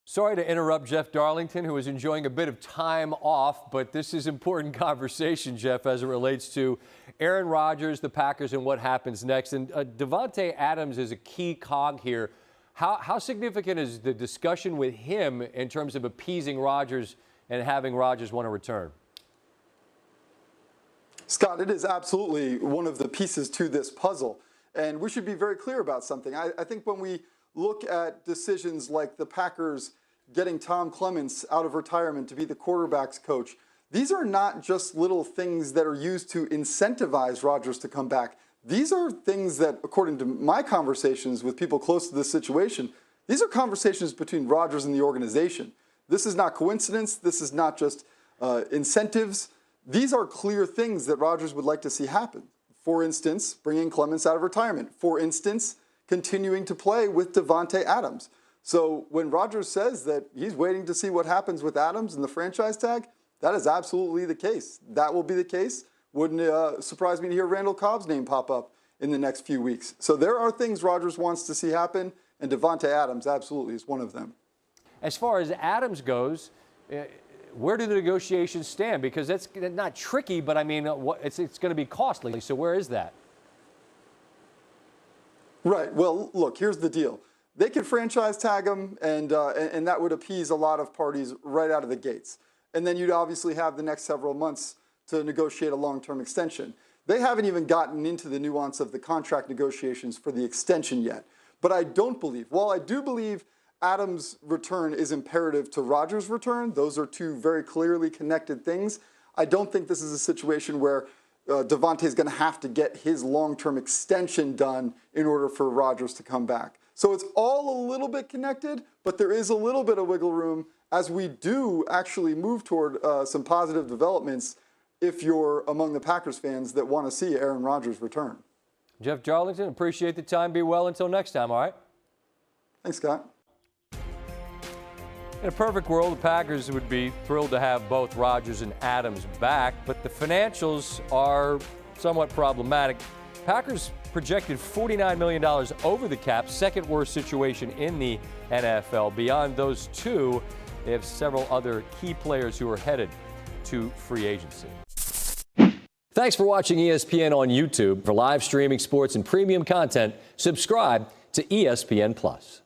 Sorry to interrupt Jeff Darlington, who is enjoying a bit of time off, but this is important conversation, Jeff, as it relates to Aaron Rodgers, the Packers, and what happens next. And Davante Adams is a key cog here. How significant is the discussion with him in terms of appeasing Rodgers and having Rodgers want to return? Scott, it is absolutely one of the pieces to this puzzle. And we should be very clear about something. I think when we look at decisions like the Packers getting Tom Clements out of retirement to be the quarterback's coach, these are not just little things that are used to incentivize Rodgers to come back. These are things that, according to my conversations with people close to this situation, these are conversations between Rodgers and the organization. This is not coincidence. This is not just incentives. These are clear things that Rodgers would like to see happen. For instance, bringing Clements out of retirement. For instance, continuing to play with Davante Adams. So when Rodgers says that he's waiting to see what happens with Adams and the franchise tag, that is absolutely the case. That will be the case. Wouldn't surprise me to hear Randall Cobb's name pop up in the next few weeks. So there are things Rodgers wants to see happen, and Davante Adams absolutely is one of them. As far as Adams goes, where do the negotiations stand? Because that's not tricky, but I mean, it's going to be costly. So where is that? Right. Well, look, here's the deal. They could franchise tag him, and that would appease a lot of parties right out of the gates. And then you'd obviously have the next several months to negotiate a long-term extension. They haven't even gotten into the nuance of the contract negotiations for the extension yet. But I don't believe, while I do believe Adams' return is imperative to Rodgers' return, those are two very clearly connected things, I don't think this is a situation where Davante is going to have to get his long-term extension done in order for Rodgers to come back. So it's all a little bit connected, but there is a little bit of wiggle room as we do actually move toward some positive developments if you're among the Packers fans that want to see Aaron Rodgers return. Jeff Darlington, appreciate the time. Be well until next time, all right? Thanks, Scott. In a perfect world, the Packers would be thrilled to have both Rodgers and Adams back, but the financials are somewhat problematic. Packers projected $49 million over the cap, second worst situation in the NFL. Beyond those two, they have several other key players who are headed to free agency. Thanks for watching ESPN on YouTube. For live streaming sports and premium content, subscribe to ESPN+.